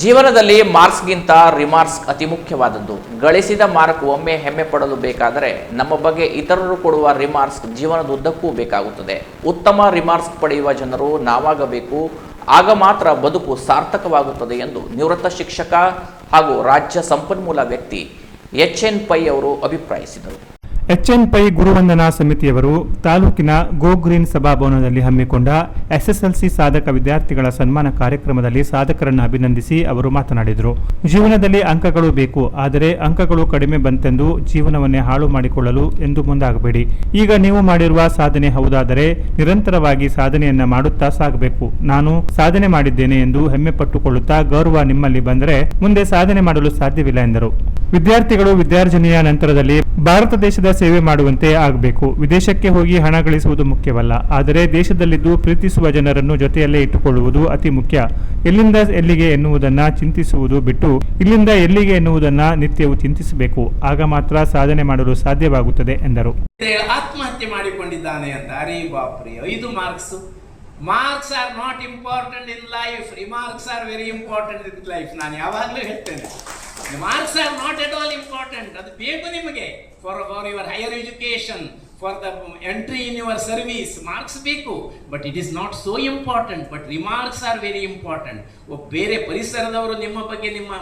ಜೀವನದಲ್ಲಿ ಮಾರ್ಕ್ಸ್ಗಿಂತ ರಿಮಾರ್ಕ್ಸ್ ಅತಿ ಮುಖ್ಯವಾದದ್ದು. ಗಳಿಸಿದ ಮಾರ್ಕ್ ಒಮ್ಮೆ ಹೆಮ್ಮೆ ಪಡಲು ಬೇಕಾದರೆ ನಮ್ಮ ಬಗ್ಗೆ ಇತರರು ಕೊಡುವ ರಿಮಾರ್ಕ್ಸ್ ಜೀವನದ ಉದ್ದಕ್ಕೂ ಬೇಕಾಗುತ್ತದೆ. ಉತ್ತಮ ರಿಮಾರ್ಕ್ಸ್ ಪಡೆಯುವ ಜನರು ನಾವಾಗಬೇಕು. ಆಗ ಮಾತ್ರ ಬದುಕು ಸಾರ್ಥಕವಾಗುತ್ತದೆ ಎಂದು ನಿವೃತ್ತ ಶಿಕ್ಷಕ ಹಾಗೂ ರಾಜ್ಯ ಸಂಪನ್ಮೂಲ ವ್ಯಕ್ತಿ ಎಚ್.ಎನ್. ಪೈ ಅವರು ಅಭಿಪ್ರಾಯಿಸಿದರು. ಎಚ್.ಎನ್. ಪೈ ಗುರುವಂದನಾ ಸಮಿತಿಯವರು ತಾಲೂಕಿನ ಗೋ ಗ್ರೀನ್ ಸಭಾಭವನದಲ್ಲಿ ಹಮ್ಮಿಕೊಂಡ ಎಸ್ಎಸ್ಎಲ್ಸಿ ಸಾಧಕ ವಿದ್ಯಾರ್ಥಿಗಳ ಸನ್ಮಾನ ಕಾರ್ಯಕ್ರಮದಲ್ಲಿ ಸಾಧಕರನ್ನು ಅಭಿನಂದಿಸಿ ಅವರು ಮಾತನಾಡಿದರು. ಜೀವನದಲ್ಲಿ ಅಂಕಗಳು ಬೇಕು, ಆದರೆ ಅಂಕಗಳು ಕಡಿಮೆ ಬಂತೆಂದು ಜೀವನವನ್ನೇ ಹಾಳು ಮಾಡಿಕೊಳ್ಳಲು ಎಂದು ಮುಂದಾಗಬೇಡಿ. ಈಗ ನೀವು ಮಾಡಿರುವ ಸಾಧನೆ ಹೌದಾದರೆ ನಿರಂತರವಾಗಿ ಸಾಧನೆಯನ್ನ ಮಾಡುತ್ತಾ ಸಾಗಬೇಕು. ನಾನು ಸಾಧನೆ ಮಾಡಿದ್ದೇನೆ ಎಂದು ಹೆಮ್ಮೆ ಪಟ್ಟುಕೊಳ್ಳುತ್ತಾ ಗೌರವ ನಿಮ್ಮಲ್ಲಿ ಬಂದರೆ ಮುಂದೆ ಸಾಧನೆ ಮಾಡಲು ಸಾಧ್ಯವಿಲ್ಲ ಎಂದರು. ವಿದ್ಯಾರ್ಥಿಗಳು ವಿದ್ಯಾರ್ಜನೆಯ ನಂತರದಲ್ಲಿ ಭಾರತ ದೇಶದ ಸೇವೆ ಮಾಡುವಂತೆ ಆಗಬೇಕು. ವಿದೇಶಕ್ಕೆ ಹೋಗಿ ಹಣ ಗಳಿಸುವುದು ಮುಖ್ಯವಲ್ಲ, ಆದರೆ ದೇಶದಲ್ಲಿದ್ದು ಪ್ರೀತಿಸುವ ಜನರನ್ನು ಜೊತೆಯಲ್ಲೇ ಇಟ್ಟುಕೊಳ್ಳುವುದು ಅತಿ ಮುಖ್ಯ. ಎಲ್ಲಿಂದ ಎಲ್ಲಿಗೆ ಎನ್ನುವುದನ್ನ ಚಿಂತಿಸುವುದು ಬಿಟ್ಟು ಇಲ್ಲಿಂದ ಎಲ್ಲಿಗೆ ಎನ್ನುವುದನ್ನ ನಿತ್ಯವೂ ಚಿಂತಿಸಬೇಕು. ಆಗ ಮಾತ್ರ ಸಾಧನೆ ಮಾಡಲು ಸಾಧ್ಯವಾಗುತ್ತದೆ ಎಂದರು. ಆತ್ಮಹತ್ಯೆ ಮಾಡಿಕೊಂಡಿದ್ದಾನೆ ಅಂತ, ಅರೇ ಬಾಪ್ರಿ, 5 marks. Marks are not important in life, remarks are very important in life. ನಾನು ಯಾವಾಗಲೂ ಹೇಳ್ತೇನೆ, marks are not at all important. ಅದು ಬೇಕು ನಿಮಗೆ for your higher education, for the entry in your service. Marks ಬೇಕು, but it is not so important. But remarks are very important. ಬೇರೆ ಪರಿಸರದವರು ನಿಮ್ಮ ಬಗ್ಗೆ ನಿಮ್ಮ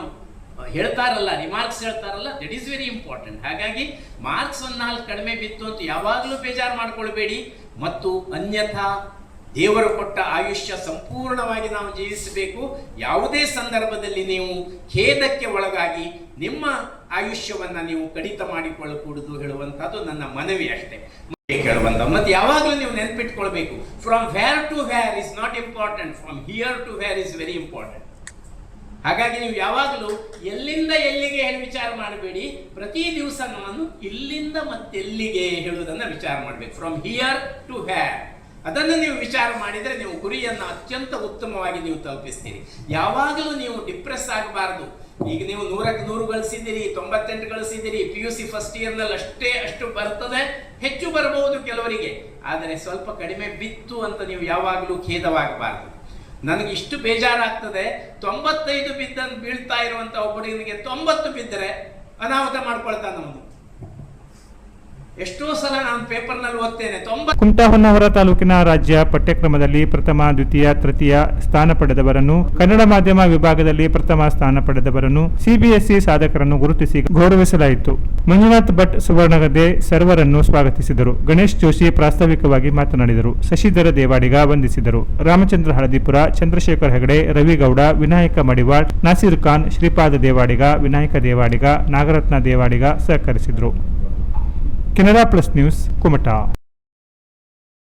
ಹೇಳ್ತಾರಲ್ಲ, ರಿಮಾರ್ಕ್ಸ್ ಹೇಳ್ತಾರಲ್ಲ, ದಟ್ ಈಸ್ ವೆರಿ ಇಂಪಾರ್ಟೆಂಟ್. ಹಾಗಾಗಿ ಮಾರ್ಕ್ಸ್ 1-4 ಕಡಿಮೆ ಬಿತ್ತು ಅಂತ ಯಾವಾಗಲೂ ಬೇಜಾರು ಮಾಡ್ಕೊಳ್ಬೇಡಿ. ಮತ್ತು ಅನ್ಯಥಾ ದೇವರು ಕೊಟ್ಟ ಆಯುಷ್ಯ ಸಂಪೂರ್ಣವಾಗಿ ನಾವು ಜೀವಿಸಬೇಕು. ಯಾವುದೇ ಸಂದರ್ಭದಲ್ಲಿ ನೀವು ಖೇದಕ್ಕೆ ಒಳಗಾಗಿ ನಿಮ್ಮ ಆಯುಷ್ಯವನ್ನು ನೀವು ಕಡಿತ ಮಾಡಿಕೊಳ್ಳಕೂಡದು ಹೇಳುವಂಥದ್ದು ನನ್ನ ಮನವಿ ಅಷ್ಟೇ. ಹೇಳುವಂಥ ಮತ್ತೆ ಯಾವಾಗಲೂ ನೀವು ನೆನಪಿಟ್ಕೊಳ್ಬೇಕು, from where to where is not important, from here to where is very important. ಹಾಗಾಗಿ ನೀವು ಯಾವಾಗಲೂ ಎಲ್ಲಿಂದ ಎಲ್ಲಿಗೆ ಹೇಳಿ ವಿಚಾರ ಮಾಡಬೇಡಿ. ಪ್ರತಿ ದಿವಸ ನಾನು ಇಲ್ಲಿಂದ ಮತ್ತೆಲ್ಲಿಗೆ ಹೇಳುವುದನ್ನು ವಿಚಾರ ಮಾಡಬೇಕು. ಫ್ರಮ್ ಹಿಯರ್ ಟು ವೇರ್ ಅದನ್ನು ನೀವು ವಿಚಾರ ಮಾಡಿದರೆ ನೀವು ಗುರಿಯನ್ನು ಅತ್ಯಂತ ಉತ್ತಮವಾಗಿ ನೀವು ತಲುಪಿಸ್ತೀರಿ. ಯಾವಾಗಲೂ ನೀವು ಡಿಪ್ರೆಸ್ ಆಗಬಾರ್ದು. ಈಗ ನೀವು 100ಕ್ಕೆ 100 ಗಳಿಸಿದ್ದೀರಿ, 98 ಗಳಿಸಿದ್ದೀರಿ, PUC ಫಸ್ಟ್ ಇಯರ್ನಲ್ಲಿ ಅಷ್ಟು ಬರ್ತದೆ, ಹೆಚ್ಚು ಬರಬಹುದು ಕೆಲವರಿಗೆ, ಆದರೆ ಸ್ವಲ್ಪ ಕಡಿಮೆ ಬಿತ್ತು ಅಂತ ನೀವು ಯಾವಾಗಲೂ ಖೇದವಾಗಬಾರ್ದು. ನನಗೆ ಇಷ್ಟು ಬೇಜಾರಾಗ್ತದೆ, 95 ಬೀಳ್ತಾ ಇರುವಂಥ ಒಬ್ಬನಿಗೆ 90 ಬಿದ್ದರೆ ಅನಾಹುತ ಮಾಡ್ಕೊಳ್ತಾನೆ. ನಮ್ಮದು ಎಷ್ಟೋ ಸಲ ನಾನು ಪೇಪರ್ನಲ್ಲಿ ಓದ್ತೇನೆ. ಕುಮಟಾ ಹೊನ್ನಾವರ ತಾಲೂಕಿನ ರಾಜ್ಯ ಪಠ್ಯಕ್ರಮದಲ್ಲಿ ಪ್ರಥಮ, ದ್ವಿತೀಯ, ತೃತೀಯ ಸ್ಥಾನ ಪಡೆದವರನ್ನು, ಕನ್ನಡ ಮಾಧ್ಯಮ ವಿಭಾಗದಲ್ಲಿ ಪ್ರಥಮ ಸ್ಥಾನ ಪಡೆದವರನ್ನು, CBSE ಸಾಧಕರನ್ನು ಗುರುತಿಸಿ ಗೌರವಿಸಲಾಯಿತು. ಮಂಜುನಾಥ್ ಭಟ್ ಸುವರ್ಣಗದ್ದೆ ಸರ್ವರನ್ನು ಸ್ವಾಗತಿಸಿದರು. ಗಣೇಶ್ ಜೋಶಿ ಪ್ರಾಸ್ತಾವಿಕವಾಗಿ ಮಾತನಾಡಿದರು. ಶಶಿಧರ ದೇವಾಡಿಗ ವಂದಿಸಿದರು. ರಾಮಚಂದ್ರ ಹಳದಿಪುರ, ಚಂದ್ರಶೇಖರ್ ಹೆಗಡೆ, ರವಿಗೌಡ, ವಿನಾಯಕ ಮಡಿವಾಳ್, ನಾಸೀರ್ ಖಾನ್, ಶ್ರೀಪಾದ ದೇವಾಡಿಗ, ವಿನಾಯಕ ದೇವಾಡಿಗ, ನಾಗರತ್ನ ದೇವಾಡಿಗ ಸಹಕರಿಸಿದರು. Canara plus news, Kumta.